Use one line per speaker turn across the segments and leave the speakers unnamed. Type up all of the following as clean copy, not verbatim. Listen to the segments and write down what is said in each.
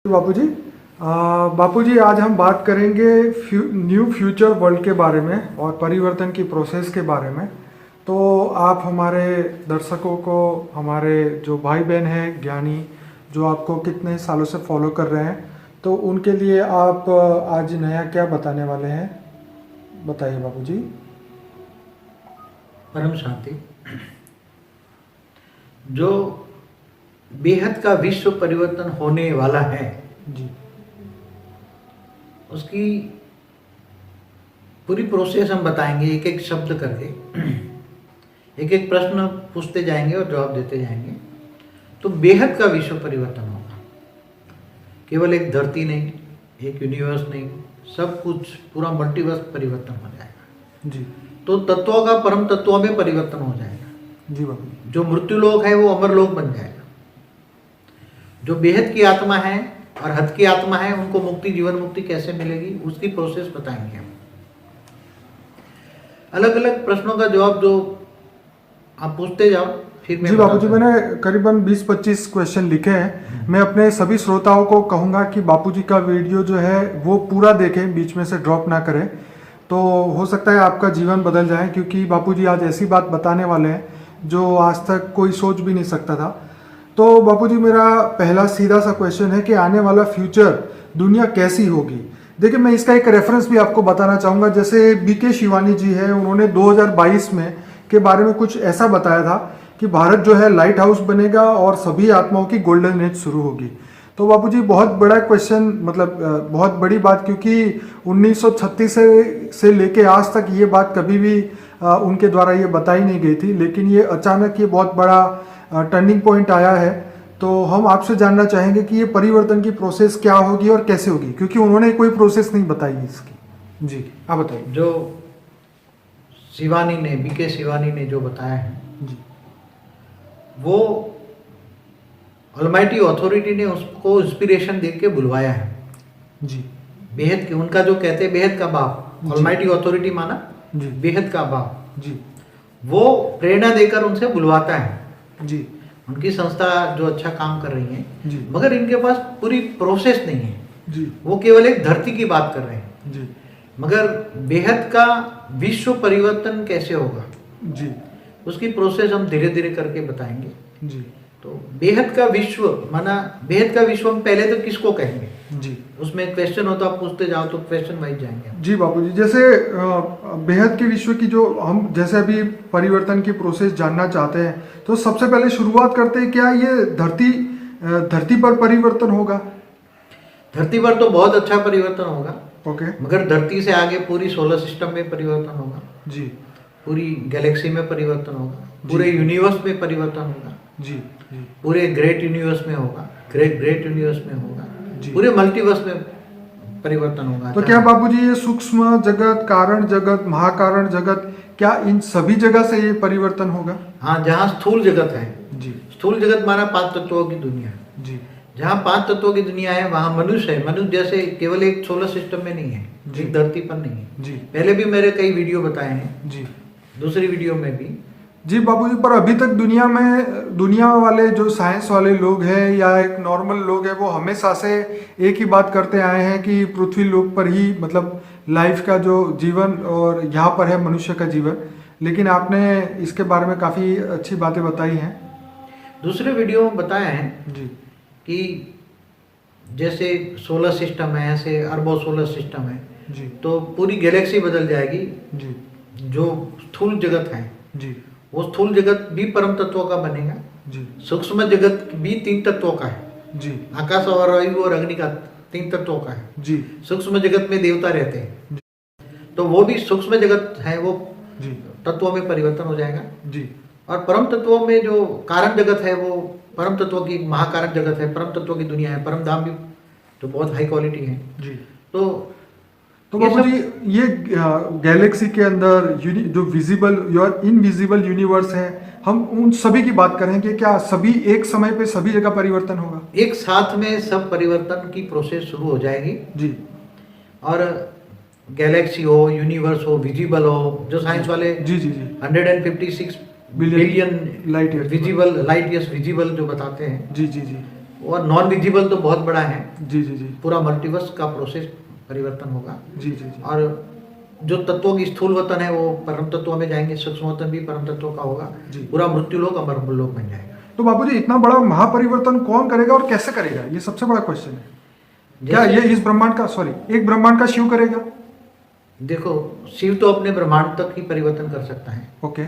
बापूजी बापूजी आज हम बात करेंगे न्यू फ्यूचर वर्ल्ड के बारे में और परिवर्तन की प्रोसेस के बारे में। तो आप हमारे दर्शकों को, हमारे जो भाई बहन हैं ज्ञानी, जो आपको कितने सालों से फॉलो कर रहे हैं, तो उनके लिए आप आज नया क्या बताने वाले हैं, बताइए बापूजी।
परम शांति। जो बेहद का विश्व परिवर्तन होने वाला है
जी,
उसकी पूरी प्रोसेस हम बताएंगे, एक एक शब्द करके एक एक प्रश्न पूछते जाएंगे और जवाब देते जाएंगे। तो बेहद का विश्व परिवर्तन होगा। केवल एक धरती नहीं, एक यूनिवर्स नहीं, सब कुछ पूरा मल्टीवर्स परिवर्तन हो जाएगा
जी,
तो तत्वों का परम तत्वों में परिवर्तन हो जाएगा।
जी बापूजी।
जो मृत्यु लोक है वो अमर लोक बन जाएगा। जो बेहद की आत्मा है और हद की आत्मा है, उनको मुक्ति, जीवन मुक्ति कैसे मिलेगी, उसकी प्रोसेस बताएंगे हम। अलग अलग प्रश्नों का जवाब जो आप पूछते जाओ, फिर मैं
जी बापूजी, मैंने करीबन 20-25 क्वेश्चन लिखे हैं। मैं अपने सभी श्रोताओं को कहूँगा कि बापूजी का वीडियो जो है वो पूरा देखें, बीच में से ड्रॉप ना करें। तो हो सकता है आपका जीवन बदल जाए, क्योंकि बापूजी आज ऐसी बात बताने वाले हैं जो आज तक कोई सोच भी नहीं सकता था। तो बापूजी, मेरा पहला सीधा सा क्वेश्चन है कि आने वाला फ्यूचर दुनिया कैसी होगी। देखिए, मैं इसका एक रेफरेंस भी आपको बताना चाहूँगा। जैसे बीके शिवानी जी है, उन्होंने 2022 में के बारे में कुछ ऐसा बताया था कि भारत जो है लाइट हाउस बनेगा और सभी आत्माओं की गोल्डन एज शुरू होगी। तो बापूजी, बहुत बड़ा क्वेश्चन, मतलब बहुत बड़ी बात, क्योंकि 1936 से लेके आज तक ये बात कभी भी उनके द्वारा ये बताई नहीं गई थी, लेकिन ये अचानक ये बहुत बड़ा टर्निंग पॉइंट आया है। तो हम आपसे जानना चाहेंगे कि ये परिवर्तन की प्रोसेस क्या होगी और कैसे होगी, क्योंकि उन्होंने कोई प्रोसेस नहीं बताई इसकी। जी, आप बताइए।
जो शिवानी ने, बीके शिवानी ने जो बताया है,
जी,
वो ऑलमाइटी अथॉरिटी ने उसको इंस्पिरेशन देके बुलवाया है।
जी,
बेहद के, उनका जो कहते हैं बेहद का बाप,
जी।
ऑलमाइटी अथॉरिटी माना
जी,
बेहद का बाप,
जी,
वो प्रेरणा देकर उनसे बुलवाता है।
जी,
उनकी संस्था जो अच्छा काम कर रही है,
जी,
मगर इनके पास पूरी प्रोसेस नहीं है।
जी,
वो केवल एक धरती की बात कर रहे हैं,
जी,
मगर बेहद का विश्व परिवर्तन कैसे होगा,
जी,
उसकी प्रोसेस हम धीरे धीरे करके बताएंगे।
जी,
तो बेहद का विश्व माना, बेहद का विश्व हम पहले तो किसको कहेंगे,
जी,
उसमें क्वेश्चन हो तो आप पूछते जाओ तो क्वेश्चन वाइज जाएंगे।
जी बापूजी। जैसे बेहद के विश्व की जो हम जैसे अभी परिवर्तन की प्रोसेस जानना चाहते हैं, तो सबसे पहले शुरुआत करते हैं, क्या ये धरती पर परिवर्तन होगा?
धरती पर तो बहुत अच्छा परिवर्तन होगा,
ओके,
मगर धरती से आगे पूरी सोलर सिस्टम में परिवर्तन होगा,
जी,
पूरी गैलेक्सी में परिवर्तन होगा, पूरे यूनिवर्स में परिवर्तन होगा,
जी, जी,
पूरे ग्रेट यूनिवर्स में होगा, ग्रेट यूनिवर्स में होगा,
जी।
पूरे मल्टीवर्स में परिवर्तन होगा।
तो क्या बापूजी ये सूक्ष्म जगत, कारण जगत, महाकारण जगत, क्या इन सभी जगह से ये परिवर्तन होगा?
हाँ, जहाँ स्थूल जगत है,
जी,
स्थूल जगत माना 5 तत्वों की दुनिया,
जी,
जहाँ 5 तत्वों की दुनिया है वहाँ मनुष्य है। मनुष्य जैसे केवल एक सोलर सिस्टम में नहीं है,
जी।
एक धरती पर नहीं है।
जी,
पहले भी मेरे कई वीडियो बताए हैं,
जी,
दूसरी वीडियो में भी।
जी बाबूजी। पर अभी तक दुनिया वाले जो साइंस वाले लोग हैं या एक नॉर्मल लोग हैं, वो हमेशा से एक ही बात करते आए हैं कि पृथ्वी लोक पर ही, मतलब लाइफ का जो जीवन और यहाँ पर है मनुष्य का जीवन। लेकिन आपने इसके बारे में काफ़ी अच्छी बातें बताई हैं।
दूसरे वीडियो में बताया है
जी,
कि जैसे सोलर सिस्टम है, ऐसे अरबों सोलर सिस्टम है,
जी,
तो पूरी गैलेक्सी बदल जाएगी।
जी,
जो स्थूल जगत है,
जी,
वो स्थूल जगत भी परम तत्वों का बनेगा।
जी,
सूक्ष्म जगत भी 3 तत्वों का है,
जी,
आकाश और वायु और अग्नि का 3 तत्वों का है।
जी,
सूक्ष्म जगत में देवता रहते हैं,
जी,
तो वो भी सूक्ष्म जगत है, वो
जी,
तत्वों में परिवर्तन हो जाएगा।
जी,
और परम तत्वों में जो कारण जगत है, वो परम तत्वों की महाकारक जगत है, परम तत्वों की दुनिया है, परम धाम भी जो बहुत हाई क्वालिटी है।
जी।
तो
तो
ये
बाबूजी, ये गैलेक्सी के अंदर जो विजिबल और इनविजिबल यूनिवर्स है, हम उन सभी की बात करें कि क्या सभी एक समय पे सभी जगह परिवर्तन होगा?
एक साथ में सब परिवर्तन की प्रोसेस शुरू हो जाएगी।
जी,
और गैलेक्सी हो, यूनिवर्स हो, विजिबल हो, जो साइंस वाले
जी, जी, जी,
156
billion
billion
light year
visible, light years visible जो बताते हैं,
जी, जी, जी,
और नॉन विजिबल तो बहुत बड़ा है,
जी जी जी
पूरा मल्टीवर्स का प्रोसेस परिवर्तन होगा।
जी जी जी
और जो तत्वों की स्थूल वतन है वो परम तत्वों में जाएंगे, सूक्ष्म वतन भी परम तत्वों का होगा,
जी।
पूरा मृत्युलोक अमर लोक बन जाएगा।
तो बापूजी इतना बड़ा महापरिवर्तन कौन करेगा और कैसे करेगा, ये सबसे बड़ा क्वेश्चन है। क्या
जैसे-
ये इस ब्रह्मांड का, सॉरी, एक ब्रह्मांड का शिव करेगा?
देखो, शिव तो अपने ब्रह्मांड तक ही परिवर्तन कर सकता है।
ओके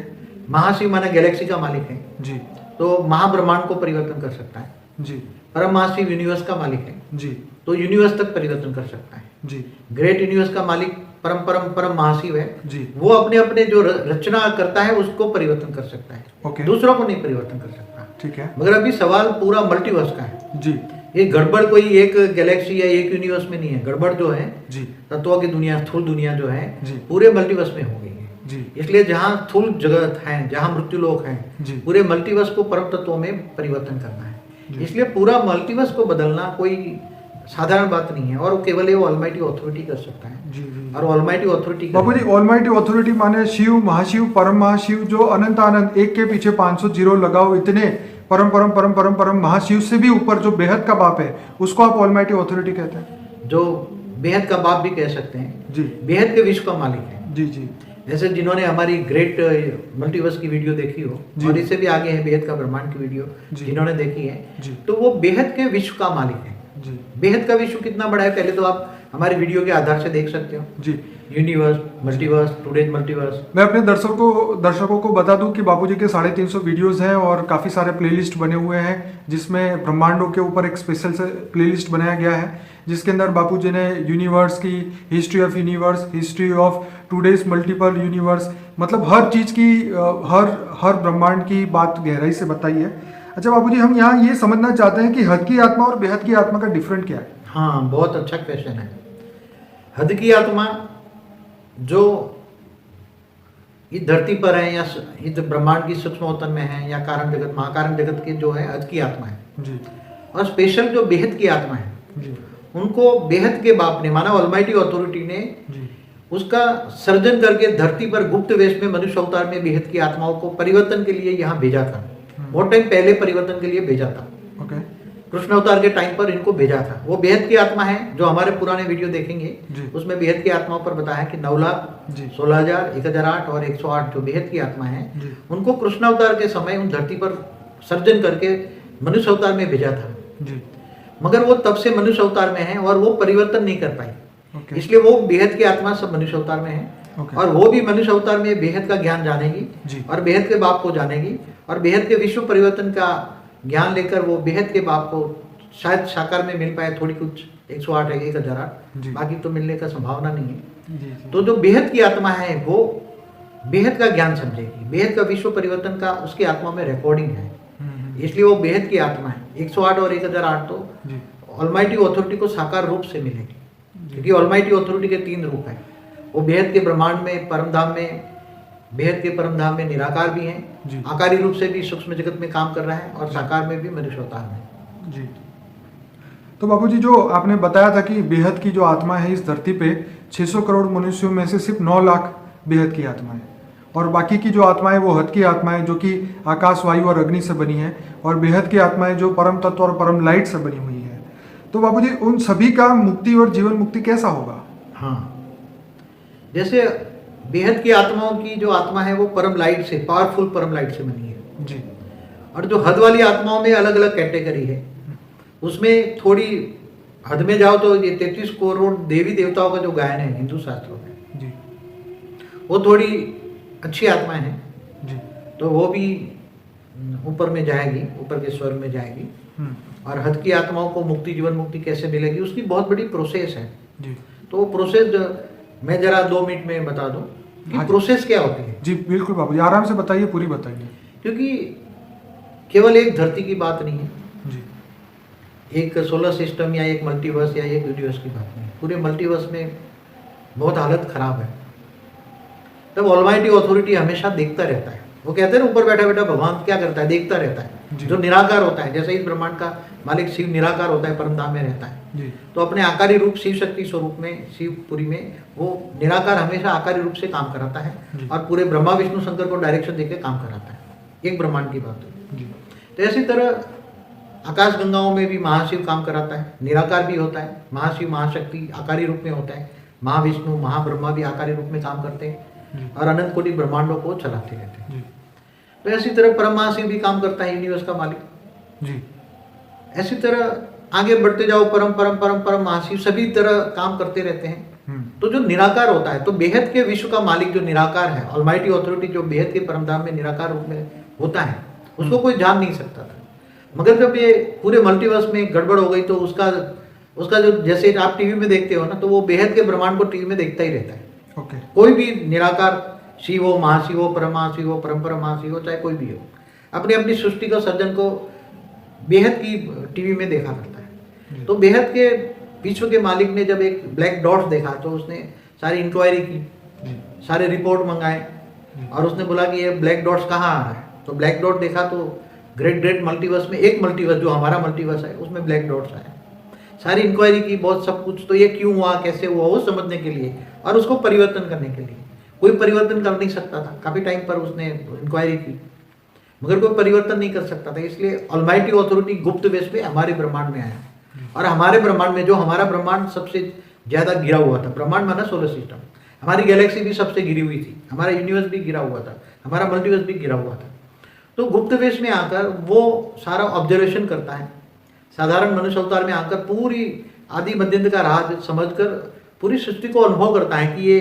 महाशिव माना गैलेक्सी का मालिक है,
जी
तो महाब्रह्मांड को परिवर्तन कर सकता है।
जी
परम महाशिव यूनिवर्स का मालिक है,
जी
तो यूनिवर्स तक परिवर्तन कर सकता है।
जी
ग्रेट यूनिवर्स का मालिक परम परम परम महाशिव है,
जी
वो अपने अपने जो रचना करता है उसको परिवर्तन कर सकता है,
ओके
दूसरों को नहीं परिवर्तन कर सकता।
ठीक है
मगर अभी सवाल पूरा मल्टीवर्स का है।
जी
ये गड़बड़ कोई एक गैलेक्सी या एक यूनिवर्स में नहीं है, गड़बड़ जो है
जी
तत्वों की दुनिया, स्थूल दुनिया जो है
जी
पूरे मल्टीवर्स में हो गई है।
जी
इसलिए जहाँ स्थूल जगत है, जहाँ मृत्युलोक है,
जी
पूरे मल्टीवर्स को परम तत्वों में परिवर्तन करना है।
जी।
इसलिए पूरा मल्टीवर्स को बदलना कोई साधारण बात नहीं है, और केवल ये ऑलमाइटी अथॉरिटी कर सकता है।
जी जी
और ऑलमाइटी अथॉरिटी
बाबू जी, ऑलमाइटी अथॉरिटी माने शिव, महाशिव, परम महाशिव, जो अनंत आनंद, एक के पीछे 500 जीरो लगाओ, इतने परम परम परम परम परम महाशिव से भी ऊपर जो बेहद का बाप है, उसको आप ऑलमाइटी अथॉरिटी कहते हैं।
जो बेहद का बाप भी कह सकते हैं,
जी
बेहद के विश्व का मालिक है।
जी जी
जैसे जिन्होंने हमारी ग्रेट मल्टीवर्स की वीडियो देखी हो,
जी।
और इससे भी आगे है बेहद का ब्रह्मांड की वीडियो
जी।
जिन्होंने देखी है,
जी
तो वो बेहद के विश्व का मालिक है।
जी
बेहद का विश्व कितना बड़ा है पहले तो आप हमारी वीडियो के आधार से देख सकते हो।
जी
यूनिवर्स, मल्टीवर्स, टुडेज मल्टीवर्स।
मैं अपने दर्शकों को बता दूं कि बापूजी के 350 वीडियोस हैं और काफ़ी सारे प्लेलिस्ट बने हुए हैं, जिसमें ब्रह्मांडों के ऊपर एक स्पेशल से प्लेलिस्ट बनाया गया है, जिसके अंदर बापूजी ने यूनिवर्स की history of universe, history of today's multiple universe, मतलब हर चीज़ की हर ब्रह्मांड की बात गहराई से बताई है। अच्छा बापूजी, हम यहाँ ये समझना चाहते हैं कि हद की आत्मा और बेहद की आत्मा का डिफरेंट क्या है?
हाँ, बहुत अच्छा क्वेश्चन है। हद की आत्मा जो इस धरती पर है या इस ब्रह्मांड की सूक्ष्म वतन में है या कारण जगत, महाकारण जगत के जो है हद की आत्मा है।
जी
और स्पेशल जो बेहद की आत्मा है,
जी
उनको बेहद के बाप ने, माना ऑलमाइटी अथॉरिटी ने
जी
उसका सर्जन करके धरती पर गुप्त वेश में मनुष्य अवतार में बेहद की आत्माओं को परिवर्तन के लिए यहाँ भेजा था। बहुत टाइम पहले परिवर्तन के लिए भेजा था,
ओके
कृष्ण अवतार के टाइम पर इनको भेजा था। वो बेहद की आत्मा है, जो हमारे पुराने वीडियो देखेंगे
जी।
उसमें बेहद की आत्माओं पर बताया कि 9 लाख,
जी
16,000, 1,008 और 108 जो बेहद की आत्मा है,
जी
उनको कृष्ण अवतार के समय उन धरती पर सर्जन करके मनुष्य अवतार में भेजा था।
जी
मगर वो तब से मनुष्य अवतार में है और वो परिवर्तन नहीं कर पाई,
ओके
इसलिए वो बेहद की आत्मा सब मनुष्य अवतार में है।
ओके
और वो भी मनुष्य अवतार में बेहद का ज्ञान जानेगी
जी
और बेहद के बाप को जानेगी, और बेहद के विश्व परिवर्तन का ज्ञान लेकर वो बेहद के बाप को शायद साकार में मिल पाए, थोड़ी कुछ 108 है, 1,008,
जी।
बाकी तो मिलने का संभावना नहीं है।
जी जी
तो जो बेहद की आत्मा है वो बेहद का ज्ञान समझेगी, बेहद का विश्व परिवर्तन का उसकी आत्मा में रिकॉर्डिंग है, इसलिए वो बेहद की आत्मा है। 108 और 1,008 तो
जी
ऑलमाइटी अथॉरिटी को साकार रूप से मिलेगी, क्योंकि ऑलमाइटी अथॉरिटी के 3 रूप हैं। वो बेहद के ब्रह्मांड में, परमधाम में, बेहद के परमधाम में निराकार भी हैं,
जी
आकारी रूप से भी सूक्ष्म जगत में काम कर रहा है, और साकार में भी मनुष्य अवतार में।
जी। तो बाबूजी, जो आपने बताया था कि बेहद की जो आत्मा है इस धरती पे 600 करोड़ मनुष्यों में से सिर्फ 9 लाख बेहद की आत्मा है, और बाकी की जो आत्मा है वो हद की आत्मा है, जो कि आकाश, वायु और अग्नि से बनी है, और बेहद की आत्मा है जो परम तत्व और परम लाइट से बनी हुई है। तो बाबूजी, उन सभी का मुक्ति और जीवन मुक्ति कैसा होगा?
हाँ, जैसे बेहद की आत्माओं की जो आत्मा है वो परम लाइट से, पावरफुल परम लाइट से बनी है,
जी
और जो हद वाली आत्माओं में अलग अलग कैटेगरी है। उसमें थोड़ी हद में जाओ तो ये 33 करोड़ देवी देवताओं का जो गायन है हिंदू शास्त्रों में,
जी
वो थोड़ी अच्छी आत्माएं हैं,
जी
तो वो भी ऊपर में जाएगी, ऊपर के स्वर्ग में जाएगी। और हद की आत्माओं को मुक्ति, जीवन मुक्ति कैसे मिलेगी, उसकी बहुत बड़ी प्रोसेस है।
जी
तो वो प्रोसेस मैं जरा 2 मिनट में बता दूं कि
हाँ जी।
प्रोसेस क्या होती है,
जी बिल्कुल बाबूजी, आराम से बताइए, पूरी बताइए।
क्योंकि केवल एक धरती की बात नहीं है,
जी
एक सोलर सिस्टम या एक मल्टीवर्स या एक यूनिवर्स की बात नहीं है। पूरे मल्टीवर्स में बहुत हालत खराब है। तब ऑलमाइटी अथॉरिटी हमेशा देखता रहता है। वो कहते हैं ना, ऊपर बैठा बैठा भगवान क्या करता है, देखता रहता है।
जी।
जो निराकार होता है, जैसे इस ब्रह्मांड का मालिक शिव निराकार होता है, परमधाम में रहता है,
जी
तो अपने आकारी रूप शिव शक्ति स्वरूप में, शिवपुरी में वो निराकार हमेशा आकारी रूप से काम कराता
जी।
है, और पूरे ब्रह्मा विष्णु शंकर को डायरेक्शन देकर काम कराता है। एक ब्रह्मांड की बात है।
जी
तो ऐसी तरह आकाश गंगाओं में भी महाशिव काम कराता है, निराकार भी होता है, महाशिव महाशक्ति आकारी रूप में होता है, महाविष्णु महाब्रह्मा भी आकारी रूप में काम करते हैं और अनंत कोटि ब्रह्मांडों को चलाते रहते हैं। तो ऐसी तरह परम महाशिव भी काम करता है, यूनिवर्स का मालिक जी। ऐसी तरह आगे बढ़ते जाओ, परम परम परम परम महाशिव सभी तरह काम करते रहते हैं। तो जो निराकार होता है, तो बेहद के विश्व का मालिक जो निराकार है, ऑलमाइटी ऑथोरिटी जो बेहद के परमधाम में निराकार रूप में होता है, उसको कोई जान नहीं सकता था। मगर जब ये पूरे मल्टीवर्स में गड़बड़ हो गई तो उसका जो जैसे आप टीवी में देखते हो ना, तो वो बेहद के ब्रह्मांड को टीवी में देखता ही रहता है। कोई भी निराकार शिव हो, महाशिव हो, परम महाशिव हो, परम महाशिव हो, चाहे कोई भी हो, अपनी अपनी सृष्टि का सर्जन को बेहद की टीवी में देखा करता है। तो बेहद के विश्व के मालिक ने जब एक ब्लैक डॉट्स देखा तो उसने सारी इंक्वायरी की, सारे रिपोर्ट मंगाए और उसने बोला कि ये ब्लैक डॉट्स कहाँ आ रहा है। तो ब्लैक डॉट देखा तो ग्रेट मल्टीवर्स में एक मल्टीवर्स जो हमारा मल्टीवर्स है उसमें ब्लैक डॉट्स आए। सारी इंक्वायरी की, बहुत सब कुछ, तो ये क्यों हुआ, कैसे हुआ, वो समझने के लिए और उसको परिवर्तन करने के लिए। कोई परिवर्तन कर नहीं सकता था, काफ़ी टाइम पर उसने इंक्वायरी की मगर कोई परिवर्तन नहीं कर सकता था। इसलिए ऑलमाइटी ऑथोरिटी गुप्त वेश में हमारे ब्रह्मांड में आया और हमारे ब्रह्मांड में, जो हमारा ब्रह्मांड सबसे ज़्यादा गिरा हुआ था, ब्रह्मांड माना सोलर सिस्टम, हमारी गैलेक्सी भी सबसे गिरी हुई थी, हमारा यूनिवर्स भी गिरा हुआ था, हमारा मल्टीवर्स भी गिरा हुआ था। तो गुप्त वेश में आकर वो सारा ऑब्जर्वेशन करता है, साधारण मनुष्य अवतार में आकर पूरी आदि मध्यंत का राज समझकर पूरी सृष्टि को अनुभव करता है कि ये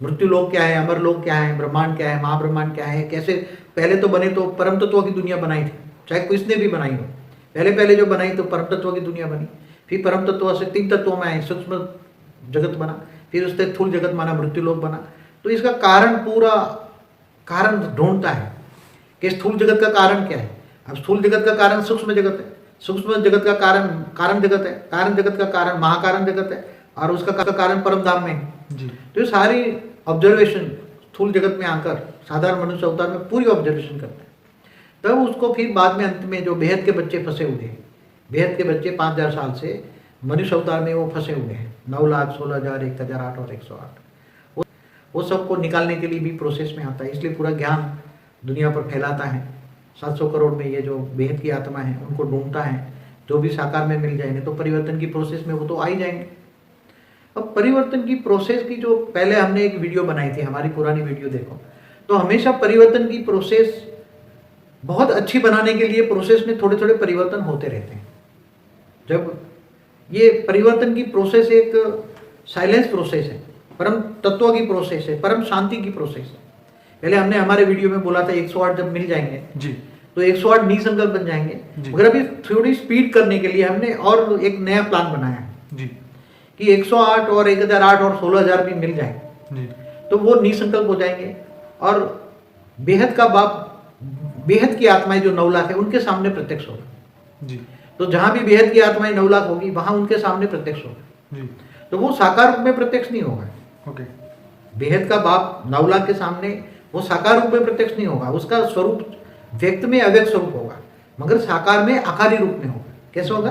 मृत्यु लोक क्या है, अमर लोक क्या है, ब्रह्मांड क्या है, महाब्रह्मांड क्या है, कैसे पहले तो बने तो परम तत्व की दुनिया बनाई थी, चाहे किसने भी बनाई हो, पहले जो बनाई तो परम तत्व की दुनिया बनी, फिर परम तत्व से 3 तत्वों में आए, सूक्ष्म जगत बना, फिर उससे स्थूल जगत माना, मृत्यु लोक बना। तो इसका कारण, पूरा कारण ढूंढता है कि स्थूल जगत का कारण क्या है। अब स्थूल जगत का कारण सूक्ष्म जगत है, सूक्ष्म जगत का कारण जगत है, कारण जगत का कारण महाकारण जगत है और उसका कारण परम धाम में है। तो ये सारी ऑब्जर्वेशन स्थूल जगत में आकर साधारण मनुष्य अवतार में पूरी ऑब्जर्वेशन करता है। तब उसको फिर बाद में अंत में जो बेहद के बच्चे फंसे हुए हैं, बेहद के बच्चे 5000 साल से मनुष्य अवतार में वो फंसे हुए हैं, 9 लाख 16,000 1008 और 108, वो सबको निकालने के लिए भी प्रोसेस में आता है। इसलिए पूरा ज्ञान दुनिया पर फैलाता है। 700 करोड़ में ये जो बेहद की आत्मा है उनको ढूंढता है, जो भी साकार में मिल जाएंगे तो परिवर्तन की प्रोसेस में वो तो आ ही जाएंगे। अब परिवर्तन की प्रोसेस की जो पहले हमने एक वीडियो बनाई थी, हमारी पुरानी वीडियो देखो, तो हमेशा परिवर्तन की प्रोसेस बहुत अच्छी बनाने के लिए प्रोसेस में थोड़े थोड़े परिवर्तन होते रहते हैं। जब ये परिवर्तन की प्रोसेस एक साइलेंस प्रोसेस है, परम तत्व की प्रोसेस है, परम शांति की प्रोसेस है। पहले हमने हमारे वीडियो में बोला था 108 जब मिल जाएंगे जी, तो 108 निसंकल्प बन जाएंगे। मगर अभी थोड़ी स्पीड करने के लिए हमने और एक नया प्लान बनाया है जी, कि 108 और 1008 और 16,000 भी मिल जाए जी, तो वो निसंकल्प हो जाएंगे और बेहद का बाप, बेहद की आत्माएं जो 9 लाख है उनके सामने प्रत्यक्ष होगा जी। तो जहां भी बेहद की आत्माएं 9 लाख होगी वहां उनके सामने प्रत्यक्ष होगा जी। तो वो साकार रूप में प्रत्यक्ष नहीं होगा। ओके, बेहद का बाप 9 लाख के सामने वो साकार रूप में प्रत्यक्ष नहीं होगा, उसका स्वरूप व्यक्त में अव्यक्त स्वरूप होगा, मगर साकार में आकारी रूप में होगा। कैसे होगा?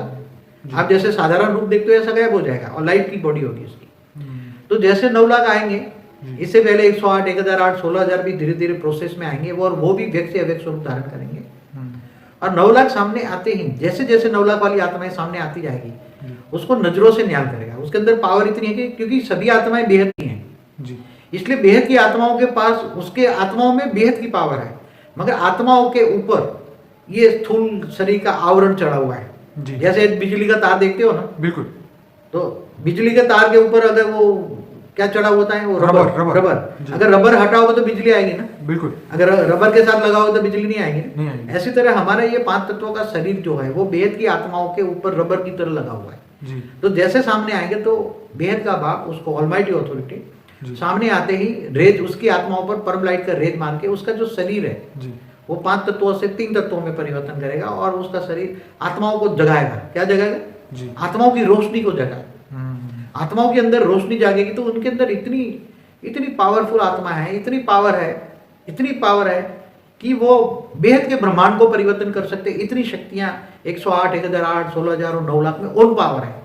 आप जैसे साधारण रूप देखते हो ऐसा गायब हो जाएगा और लाइट की बॉडी होगी उसकी। तो जैसे 9 लाख आएंगे, इससे पहले 108 1008 16,000 भी धीरे धीरे प्रोसेस में आएंगे वो, और वो भी व्यक्त से अव्यक्त स्वरूप धारण करेंगे। और 9 लाख सामने आते ही जैसे जैसे 9 लाख वाली आत्माएं सामने आती जाएगी उसको नजरों से न्याल करेगा। उसके अंदर पावर इतनी है कि क्योंकि सभी आत्माएं बेहद की हैं जी, इसलिए बेहद की आत्माओं के पास, उसके आत्माओं में बेहद की पावर है, मगर आत्माओं के ऊपर ये स्थूल शरीर का आवरण चढ़ा हुआ है जी। जैसे बिजली का तार देखते हो ना, बिल्कुल, तो बिजली के तार के ऊपर अगर वो क्या चढ़ा होता है, वो रबर। अगर रबर हटाओगे तो बिजली आएगी ना, बिल्कुल, अगर रबर के साथ लगाओगे तो बिजली नहीं आएगी। ऐसी तरह हमारा ये 5 तत्वों का शरीर जो है वो बेहद की आत्माओं के ऊपर रबर की तरह लगा हुआ है जी। तो जैसे सामने आएंगे तो बेहद का बाप, उसको ऑलमाइटी ऑथोरिटी सामने आते ही रेज, उसकी आत्माओं पर परम लाइट का रेज मान के उसका जो शरीर है जी, वो 5 तत्वों से 3 तत्वों में परिवर्तन करेगा और उसका शरीर आत्माओं को जगाएगा। क्या जगाएगा जी? आत्माओं की रोशनी को जगाएगा। आत्माओं के अंदर रोशनी जागेगी तो उनके अंदर इतनी पावरफुल आत्मा है, इतनी पावर है कि वो बेहद के ब्रह्मांड को परिवर्तन कर सकते। इतनी शक्तियां 108 1008 16,000 और 9 लाख में उन पावर है।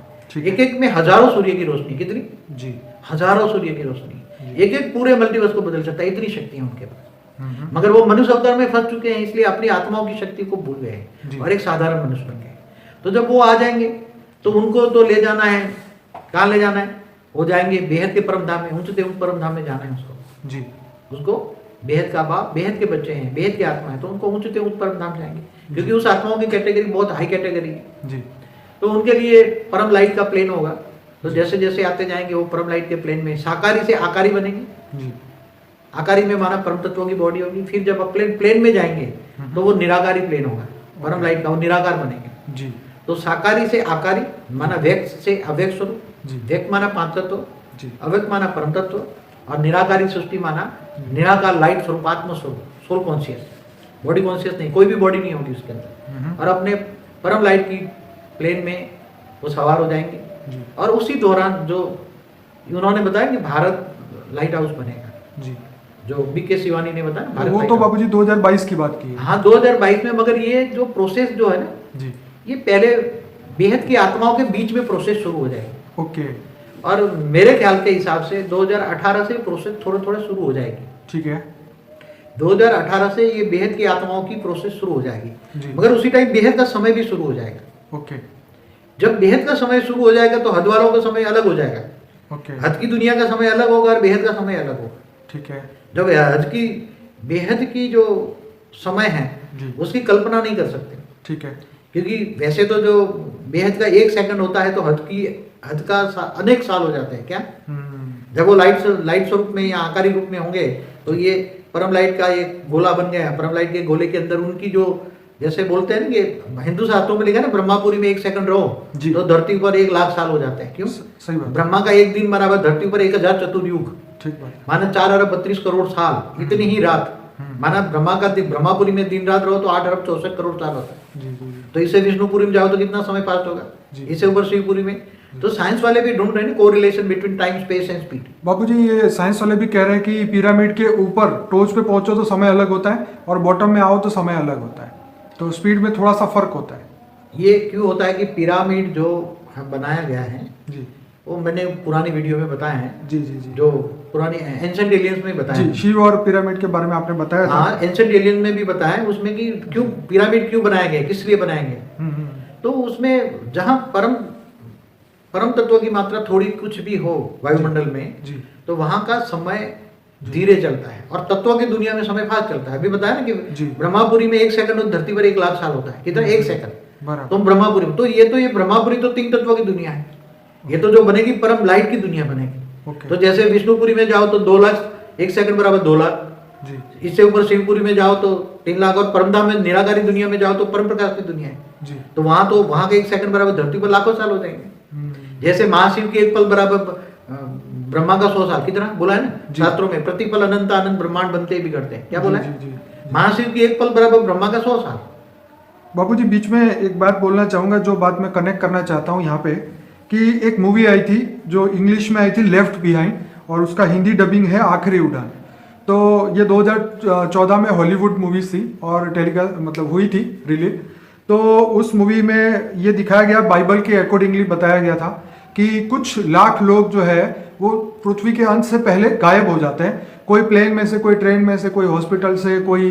एक एक में हजारों सूर्य की रोशनी, कितनी जी, हजारों सूर्य की रोशनी, एक एक पूरे मल्टीवर्स को बदल सकता है। इतनी शक्ति है उनके पास, मगर वो मनुष्य अवतार में फंस चुके हैं, इसलिए अपनी आत्माओं की शक्ति को भूल गए और एक साधारण मनुष्य बन गए। तो जब वो आ जाएंगे तो उनको तो ले जाना है, कहाँ ले जाना है, वो जाएंगे बेहद के परम धाम में, ऊंचते ऊंच परम धाम में जाना है उसको।
जी
उसको बेहद का बाप, बेहद के बच्चे हैं, बेहद की आत्मा है, तो उनको ऊंचते ऊंच परम धाम जाएंगे, क्योंकि उस आत्माओं की कैटेगरी बहुत हाई कैटेगरी है।
जी
तो उनके लिए परम लाइट का प्लेन होगा। तो जैसे जैसे आते जाएंगे वो परम लाइट के प्लेन में साकारी से आकारी बनेंगे।
जी
आकारी में माना परम तत्वों की बॉडी होगी। फिर जब प्लेन में जाएंगे तो वो निराकारी प्लेन होगा, परम लाइट का, वो निराकार बनेंगे।
जी
तो साकारी से आकारी माना व्यक्त से अव्यक्त स्वरूप,
जी
व्यक्त माना पांच तत्व,
जी
अव्यक्त माना परम तत्व, और निराकारी सृष्टि माना निराकार लाइट स्वरूप, आत्म स्वरूप, सोल कॉन्शियस, बॉडी कॉन्शियस नहीं, कोई भी बॉडी नहीं होगी उसके अंदर। और अपने परम लाइट की प्लेन में वो सवार हो जाएंगे।
जी
और उसी दौरान जो उन्होंने बताया कि भारत लाइट हाउस बनेगा,
जी
जो बीके शिवानी ने बताया भारत
वो
लाइट
तो
हाउस।
बाबूजी 2022 की बात की है।
हाँ 2022 में, मगर ये जो प्रोसेस जो है ना,
जी
ये पहले बेहद की आत्माओं के बीच में प्रोसेस शुरू हो जाएगी।
ओके
और मेरे ख्याल के हिसाब से 2018 से प्रोसेस थोड़े थोड़े शुरू हो जाएगी।
ठीक है
2018 से ये बेहद की आत्माओं की प्रोसेस शुरू हो जाएगी,
जी
मगर उसी टाइम बेहद का समय भी शुरू हो जाएगा।
ओके
जब बेहद का समय शुरू हो जाएगा तो हद वालों का समय अलग हो जाएगा।
ओके
हद की दुनिया का समय अलग होगा और बेहद का समय अलग होगा।
ठीक है
जब हद की बेहद की जो समय है
जी
उसकी कल्पना नहीं कर सकते,
ठीक है
क्योंकि वैसे तो जो बेहद का 1 सेकंड होता है तो हद का अनेक साल हो जाते हैं। क्या जब वो लाइट स्वरूप में या आकारी रूप में होंगे तो ये परम लाइट का एक गोला बन गया। परम लाइट के गोले के अंदर उनकी जो, जैसे बोलते हैं ना कि हिंदू शास्त्रों में लिखा है ना, ब्रह्मापुरी में 1 सेकंड रहो
जी।
तो धरती पर 1 लाख साल हो जाते हैं। क्यों?
सही बात
ब्रह्मा का एक दिन बराबर धरती पर 1000 चतुर्युग,
ठीक बात
माना 4 अरब 32 करोड़ साल, इतनी ही रात। माना ब्रह्मापुरी में दिन रात रहो तो 8 अरब 64 करोड़ साल होता है।
जी जी
तो इससे विष्णुपुरी में जाओ तो कितना समय पास होगा,
जी।
इससे ऊपर शिवपुरी में। तो साइंस वाले भी ढूंढ रहे हैं correlation between time, space and speed.
बाबूजी ये साइंस वाले भी कह रहे हैं कि पिरामिड के ऊपर टोच पे पहुंचो तो समय अलग होता है और बॉटम में आओ तो समय अलग होता है, तो स्पीड में थोड़ा सा फर्क होता है।
ये क्यों होता है कि पिरामिड जो बनाया गया है,
जी
वो मैंने पुरानी वीडियो में बताया है,
जी जी जी
जो पुरानी एंशिएंट एलियंस में बताया
जी
है।
शिव और पिरामिड के बारे में आपने बताया था।
हाँ, एंशिएंट एलियन में भी बताया है उसमें कि क्यों पिरामिड क्यों बनाए गए, किस लिए बनाए गए।
हम्म।
तो उसमें जहाँ परम तत्व की मात्रा थोड़ी कुछ भी हो वायुमंडल में,
जी
तो वहां का समय धीरे चलता है और तत्वों की दुनिया में समय फास्ट चलता है। अभी बताया ना
जी।
कि ब्रह्मापुरी में 1 सेकंड और धरती पर 1 लाख साल होता है। कितना? 1 सेकंड।
बराबर
तो ब्रह्मापुरी तो ये ब्रह्मापुरी तो 3 तत्वों की दुनिया है। ये तो जो बनेगी परम लाइट की दुनिया बनेगी।
ओके
तो जैसे विष्णुपुरी में जाओ तो 2 लाख, 1 सेकंड बराबर 2 लाख।
जी
इससे ऊपर शिवपुरी में जाओ तो 3 लाख, और परमधाम में निराकारी दुनिया में जाओ तो परम प्रकाश की दुनिया है।
जी
तो वहां के 1 सेकंड बराबर धरती पर लाखों साल हो जाएंगे। जैसे महाशिव के 1 पल बराबर ब्रह्मा का 100 साल, कितना बोला है ना
जी।
शास्त्रों में, प्रतिपल अनंत आनंद ब्रह्मांड बनते ही बिगड़ते हैं। क्या बोला
जी,
है?
जी, जी।
महाशिव की 1 पल बराबर ब्रह्मा का 100 साल।
बाबूजी बीच में एक बात बोलना चाहूंगा, जो बात मैं कनेक्ट करना चाहता हूँ यहाँ पे, कि एक मूवी आई थी जो इंग्लिश में आई थी लेफ्ट बिहाइंड, और उसका हिंदी डबिंग है आखिरी उड़ान। तो ये 2014 में हॉलीवुड मूवीज थी और टेलीकास्ट मतलब हुई थी रिलीज। तो उस मूवी में ये दिखाया गया, बाइबल के अकॉर्डिंगली बताया गया था कि कुछ लाख लोग जो है वो पृथ्वी के अंत से पहले गायब हो जाते हैं। कोई प्लेन में से, कोई ट्रेन में से, कोई हॉस्पिटल से, कोई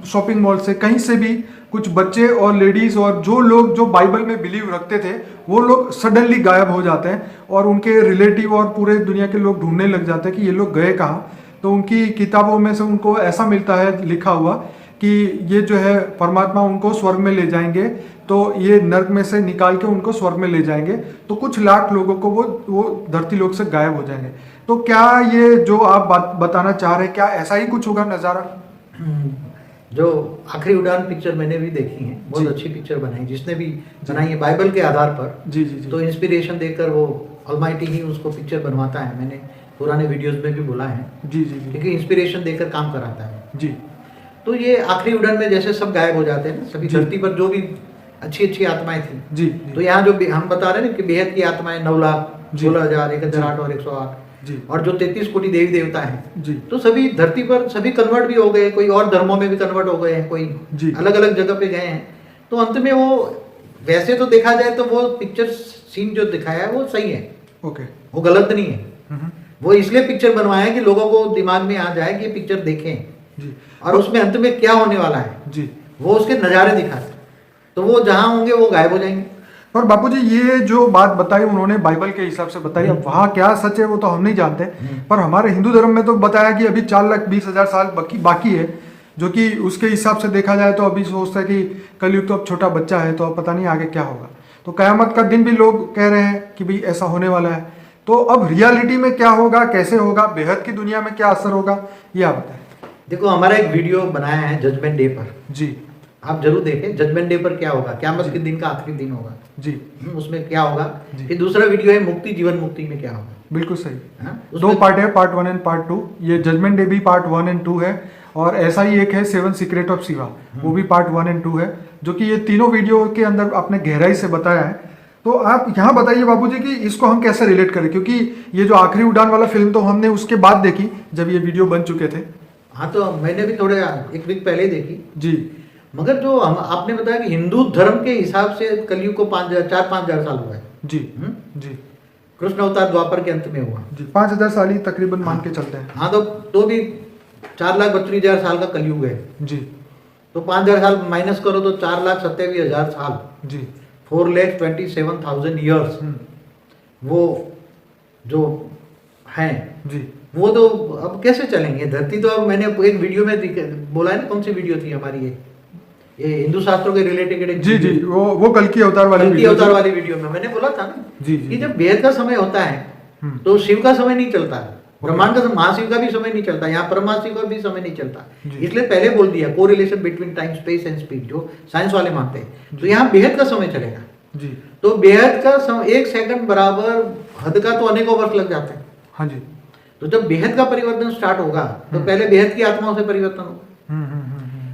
शॉपिंग मॉल से, कहीं से भी कुछ बच्चे और लेडीज और जो लोग जो बाइबल में बिलीव रखते थे वो लोग सडनली गायब हो जाते हैं, और उनके रिलेटिव और पूरे दुनिया के लोग ढूंढने लग जाते हैं कि ये लोग गए कहाँ। तो उनकी किताबों में से उनको ऐसा मिलता है लिखा हुआ कि ये जो है परमात्मा उनको स्वर्ग में ले जाएंगे, तो ये नर्क में से निकाल के उनको स्वर्ग में ले जाएंगे। तो कुछ लाख लोगों को वो धरती लोक से गायब हो जाएंगे। तो क्या ये जो आप बात बताना चाह रहे हैं, क्या ऐसा ही कुछ होगा नज़ारा?
जो आखिरी उड़ान पिक्चर मैंने भी देखी है, बहुत अच्छी पिक्चर बनाई, जिसने भी बनाई है बाइबल के आधार पर।
जी जी जी
तो इंस्पिरेशन देकर वो ऑलमाइटी ही उसको पिक्चर बनवाता है। मैंने पुराने वीडियोस में भी बोला है,
जी जी जी
क्योंकि इंस्पिरेशन देकर काम कराता है।
जी
तो ये आखिरी उड़ान में जैसे सब गायब हो जाते हैं ना, सभी
जी।
धरती पर जो भी अच्छी अच्छी आत्माएं थी,
जी
तो यहाँ जो हम बता रहे हैं ना कि बेहद की आत्माएं 9 लाख,
जी।
16,000, 1,008 और 108,
जी
और जो 33 कोटि देवी देवता हैं,
जी
तो सभी धरती पर सभी कन्वर्ट भी हो गए, कोई और धर्मों में भी कन्वर्ट हो गए हैं, कोई
जी।
अलग अलग जगह पे गए हैं। तो अंत में वो, वैसे तो देखा जाए तो वो पिक्चर सीन जो दिखाया है वो सही है,
ओके
वो गलत नहीं है। वो इसलिए पिक्चर बनवाया है कि लोगों को दिमाग में आ जाए कि ये पिक्चर देखें,
जी
और उसमें अंत में क्या होने वाला है
जी
वो उसके नज़ारे दिखाते हैं। तो तो वो जहाँ होंगे वो गायब हो जाएंगे।
और बापूजी ये जो बात बताई उन्होंने बाइबल के हिसाब से बताई, अब वहाँ क्या सच है वो तो हम नहीं जानते, पर हमारे हिंदू धर्म में तो बताया कि अभी 4,20,000 साल बाकी है, जो कि उसके हिसाब से देखा जाए तो अभी सोचता है कि कलयुग तो अब छोटा बच्चा है, तो अब पता नहीं आगे क्या होगा। तो कयामत का दिन भी लोग कह रहे हैं कि भाई ऐसा होने वाला है। तो अब रियलिटी में क्या होगा, कैसे होगा, बेहद की दुनिया में क्या असर होगा, ये आप बताएं।
देखो हमारा एक वीडियो बनाया है जजमेंट डे पर,
जी
आप जरूर देखें। जजमेंट डे पर क्या होगा, क़यामत के दिन का आखिरी दिन होगा
जी,
उसमें क्या होगा।
जी।
फिर दूसरा वीडियो है मुक्ति, जीवन मुक्ति में क्या होगा।
बिल्कुल सही।
हाँ,
2
उसमें
पार्ट है, पार्ट 1 एंड पार्ट 2। ये जजमेंट डे भी पार्ट 1 एंड 2 है, और ऐसा ही एक है 7 सीक्रेट ऑफ शिवा, वो भी पार्ट 1 एंड 2 है, जो कि ये तीनों वीडियो के अंदर आपने गहराई से बताया है। तो आप यहाँ बताइए बाबूजी कि इसको हम कैसे रिलेट करें, क्योंकि ये जो आखिरी उड़ान वाला फिल्म तो हमने उसके बाद देखी जब ये वीडियो बन चुके थे।
हाँ, तो मैंने भी थोड़े 1 वीक पहले ही देखी
जी।
मगर जो हम आपने बताया कि हिंदू धर्म के हिसाब से कलयुग को 4-5 हजार साल हुआ है।
जी जी
कृष्ण अवतार द्वापर के अंत में हुआ
जी, 5,000 साल ही तकरीबन मान के चलते हैं।
हाँ, तो भी 4,32,000 साल का कलयुग है।
जी
तो 5,000 साल माइनस करो तो 4,27,000 साल,
जी
4,27,000 ईयर्स वो जो हैं
जी
वो तो अब कैसे चलेंगे। धरती तो अब मैंने एक वीडियो में बोला है ना, कौन सी वीडियो थी हमारी ये हिंदू शास्त्रों के रिलेटेड एक
जी जी, वो कल की अवतार वाली
कल की
वीडियो
अवतार
थी।
वाली वीडियो में मैंने बोला था ना
जी जी
कि जब बेहद का समय होता है तो शिव का समय नहीं चलता, ब्रह्मांड का महाशिव का भी समय नहीं चलता, यहाँ परमशिव का भी समय नहीं चलता।
जी।
इसलिए पहले बोल दिया correlation between time space and speed, जो साइंस वाले मानते हैं। तो यहाँ बेहद का समय चलेगा।
जी
तो बेहद का समय 1 सेकंड बराबर हद का तो अनेकों वर्ष लग जाते हैं।
हाँ जी।
तो जब बेहद का परिवर्तन स्टार्ट होगा तो पहले बेहद की आत्माओं से परिवर्तन होगा।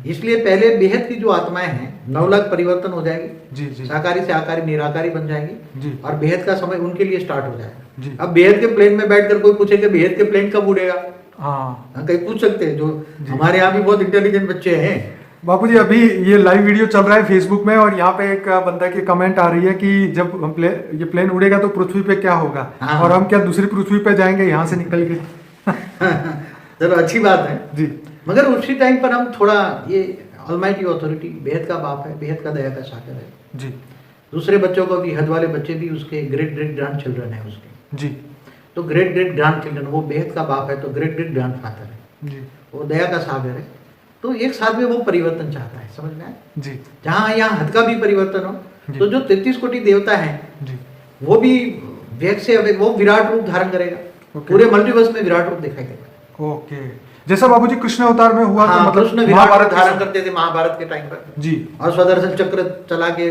इसलिए पहले बेहद की जो आत्माएं हैं 9 लाख परिवर्तन हो जाएगी,
जी जी
साकारी से आकारी निराकारी बन जाएंगी
जी
और बेहद का समय उनके लिए स्टार्ट हो
जी।
जाएगा। अब बेहद के प्लेन में बैठकर कोई पूछे कि बेहद के प्लेन कब उड़ेगा,
हाँ
कहीं पूछ सकते हैं। जो हमारे यहाँ भी बहुत इंटेलिजेंट बच्चे हैं।
बापूजी, अभी ये लाइव वीडियो चल रहा है फेसबुक में, और यहाँ पे एक बंदा की कमेंट आ रही है कि जब हम ये प्लेन उड़ेगा तो पृथ्वी पे क्या होगा,
हाँ।
और हम क्या दूसरी पृथ्वी पे जाएंगे यहाँ से निकल के।
चलो अच्छी बात है
जी।
मगर उसी टाइम पर हम थोड़ा ये ऑलमाइटी अथॉरिटी बेहद का बाप है, बेहद का दया का सागर है।
जी
दूसरे बच्चों को भी, हद वाले बच्चे भी उसके ग्रेट ग्रेट ग्रैंड चिल्ड्रन है उसके।
जी
तो ग्रेट ग्रेट ग्रैंड चिल्ड्रन, वो बेहद का बाप है तो ग्रेट ग्रेट ग्रैंड फादर है,
जी
वो दया का सागर है। तो एक साथ में वो परिवर्तन चाहता है, समझ में आया।
जी
जहाँ यहाँ हद का भी परिवर्तन हो,
जी।
तो जो 33 कोटि देवता हैं
जी
वो भी व्यक्त से अब वो विराट रूप धारण करेगा।
ओके।
पूरे मल्टीवर्स में विराट रूप दिखाई देगा।
ओके, जैसा बाबूजी कृष्ण अवतार में हुआ
हाँ,
तो मतलब
कृष्ण विराट धारण करते थे महाभारत के टाइम पर,
जी
और स्वदर्शन चक्र चला के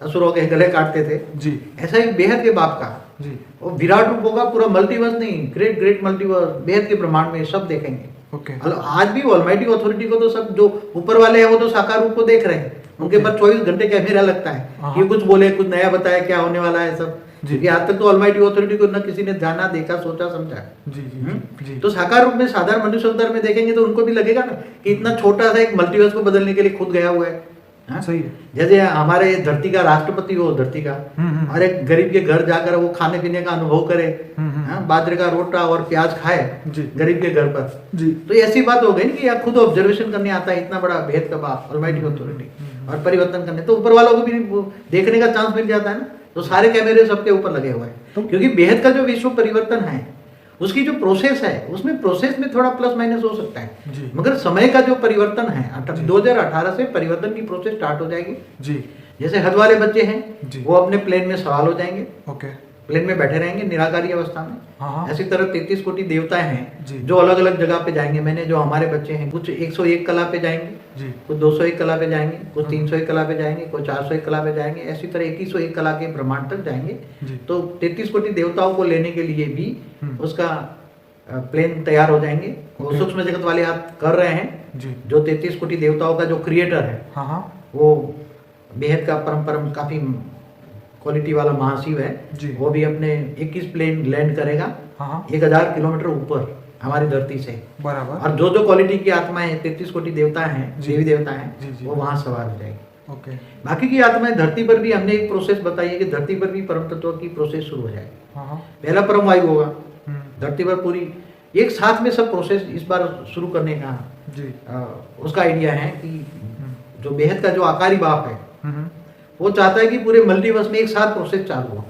असुरों के गले काटते थे।
जी
ऐसा ही बेहद के बाप का
जी
वो विराट रूप होगा। पूरा मल्टीवर्स नहीं, ग्रेट ग्रेट मल्टीवर्स, बेहद के ब्रह्मांड में सब देखेंगे।
ओके
आज भी ऑलमाइटी अथॉरिटी को तो सब जो ऊपर वाले हैं वो तो साकार रूप को देख रहे हैं। उनके पर 24 घंटे कैमरा लगता है
हाँ।
कि कुछ बोले, कुछ नया बताया, क्या होने वाला है सब।
जी।
क्योंकि आज तक तो ऑलमाइटी अथॉरिटी को न किसी ने जाना, देखा, सोचा, समझा।
जी जी जी
तो साकार रूप में साधारण मनुष्य अवतार में देखेंगे तो उनको भी लगेगा ना कि इतना छोटा सा एक मल्टीवर्स को बदलने के लिए खुद गया हुआ है। हाँ?
सही है।
जैसे हमारे धरती का राष्ट्रपति हो, धरती का, और एक गरीब के घर जाकर वो खाने पीने का अनुभव करे, हाँ, बाजरे का रोटा और प्याज खाए
जी।
गरीब के घर पर।
जी
तो ऐसी बात हो गई ना कि यार खुद ऑब्जर्वेशन करने आता है, इतना बड़ा भेद का बाप ऑलमाइटी अथॉरिटी, और परिवर्तन करने तो ऊपर वालों को भी देखने का चांस मिल जाता है ना। तो सारे कैमरे सबके ऊपर लगे हुए हैं, क्योंकि बेहद का जो विश्व परिवर्तन है उसकी जो प्रोसेस है उसमें प्रोसेस में थोड़ा प्लस माइनस हो सकता है,
जी।
मगर समय का जो परिवर्तन है 2018 से परिवर्तन की प्रोसेस स्टार्ट हो जाएगी।
जी
जैसे हद वाले बच्चे हैं
जी।
वो अपने प्लेन में सवाल हो जाएंगे,
ओके
प्लेन में बैठे रहेंगे निराकारी अवस्था में।
हाँ।
ऐसी तरह 33 कोटि देवता
जी।
हैं जो अलग अलग जगह पे जाएंगे। मैंने जो हमारे बच्चे हैं कुछ 101 कला पे जाएंगे,
जी
कुछ 201 कला पे जाएंगे, कुछ 301 कला पे जाएंगे, कुछ 401 कला पे जाएंगे। ऐसी तरह 2101 कला के ब्रह्मांड तक जाएंगे।
जी।
तो 33 कोटि देवताओं को लेने के लिए भी उसका प्लेन तैयार हो जाएंगे। वो
ओके।
सूक्ष्म जगत वाले हाथ कर रहे हैं।
जी
जो 33 कोटि देवताओं का जो क्रिएटर है
हाँ हाँ
वो बेहद का परम काफी क्वालिटी वाला महाशिव है
जी।
वो भी अपने 21 प्लेन लैंड करेगा
हाँ हाँ
1000 किलोमीटर ऊपर हमारी धरती से।
बराबर
और जो जो क्वालिटी की आत्माएं 33 कोटि देवता हैं,
जी।
देवी देवता
जी,
हैं,
जी।
वो वहां सवार हो जाएगी।
ओके
बाकी की आत्माएं धरती पर भी हमने एक प्रोसेस बताई है कि धरती पर भी परम तत्व की प्रोसेस शुरू हो जाएगी।
हाँ हाँ
पहला परम वायु होगा
हम्म,
धरती पर, पूरी एक साथ में सब प्रोसेस इस बार शुरू करने का
जी
उसका आइडिया है कि जो बेहद का जो आकारी बाप है
हम्म,
वो चाहता है कि पूरे मल्टीवर्स में एक साथ प्रोसेस चालू हो।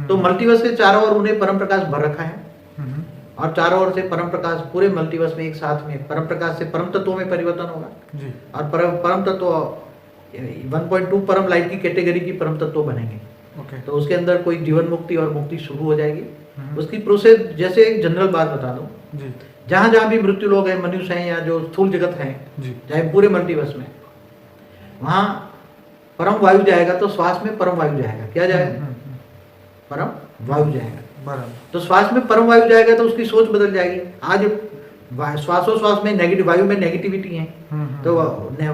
तो मल्टीवर्स के चारों ओर उन्हें परम प्रकाश भर रखा है और चारों ओर से परम प्रकाश पूरे मल्टीवर्स में एक साथ में परम प्रकाश से परम तत्वों में परिवर्तन होगा
जी।
और परम तत्व 1.2 परम लाइट की कैटेगरी की परम तत्व बनेंगे।
ओके।
तो उसके अंदर कोई जीवन मुक्ति और मुक्ति शुरू हो जाएगी। उसकी प्रोसेस जैसे एक जनरल बात बता दूं,
जी
जहां जहां भी मृत्यु लोग हैं, मनुष्य हैं या जो स्थूल जगत है,
जी
चाहे पूरे मल्टीवर्स में, वहां परम वायु जाएगा तो श्वास में परम वायु जाएगा। क्या जाएगा? परम वायु जाएगा।
बराबर।
तो श्वास में परम वायु जाएगा तो उसकी सोच बदल जाएगी। आज श्वासोश्वास में नेगेटिव वायु में नेगेटिविटी है, तो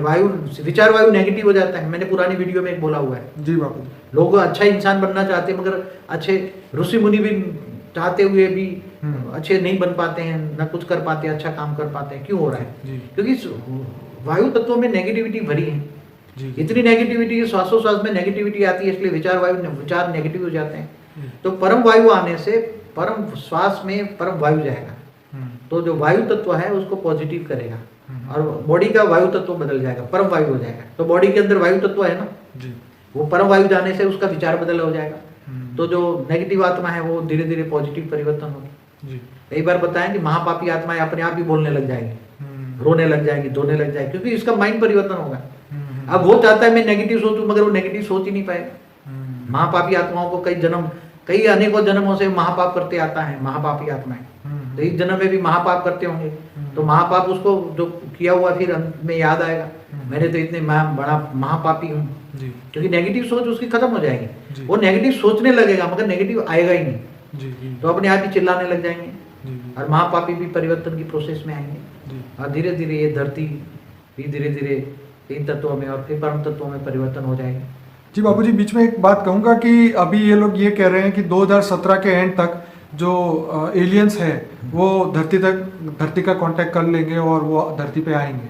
वायु विचार वायु नेगेटिव हो जाता है। मैंने पुरानी वीडियो में एक बोला हुआ है।
जी बापू जी।
लोग अच्छा इंसान बनना चाहते हैं मगर अच्छे ऋषि मुनि भी चाहते हुए भी अच्छे नहीं बन पाते हैं, न कुछ कर पाते, अच्छा काम कर पाते हैं। क्यों हो रहा है?
जी
क्योंकि वायु तत्वों में नेगेटिविटी भरी है।
जी
इतनी नेगेटिविटी, श्वासोश्वास में नेगेटिविटी आती है, इसलिए विचार नेगेटिव हो जाते हैं। तो परम वायु आने से परम श्वास में परम वायु जाएगा, तो जो वायु तत्व है उसको पॉजिटिव करेगा और बॉडी का वायु तत्व बदल जाएगा, परम वायु हो जाएगा। तो बॉडी के अंदर वायु तत्व है ना
जी।
वो परम वायु जाने से उसका विचार बदल हो जाएगा। तो जो नेगेटिव आत्मा है वो धीरे धीरे पॉजिटिव परिवर्तन होगी।
जी।
कई बार बताएं कि महापापी आत्माएं अपने आप ही बोलने लग जाएंगी, रोने लग जाएंगी, धोने लग जाएगी, क्योंकि इसका माइंड परिवर्तन होगा। अब वो चाहता है मैं नेगेटिव सोचूं, मगर वो नेगेटिव सोच ही नहीं पाएगा। महापापी आत्माओं को कई अनेकों जन्मों से महापाप करते आता है महापापी आत्माएं। तो इस जन्म में भी महापाप करते होंगे, तो महापाप उसको जो किया हुआ फिर अंत में याद आएगा, मैंने तो इतने बड़ा महापापी हूँ। क्योंकि नेगेटिव सोच उसकी खत्म हो जाएगी। वो नेगेटिव सोचने लगेगा मगर नेगेटिव आएगा ही नहीं, तो अपने आप ही चिल्लाने लग जाएंगे और महापापी भी परिवर्तन की प्रोसेस में आएंगे। और धीरे धीरे ये धरती भी धीरे धीरे तीन तत्वों में और फिर परम तत्वों में परिवर्तन हो जाएगी।
जी बाबूजी, बीच में एक बात कहूँगा कि अभी ये लोग ये कह रहे हैं कि 2017 के एंड तक जो एलियंस है वो धरती का कांटेक्ट कर लेंगे और वो धरती पे आएंगे।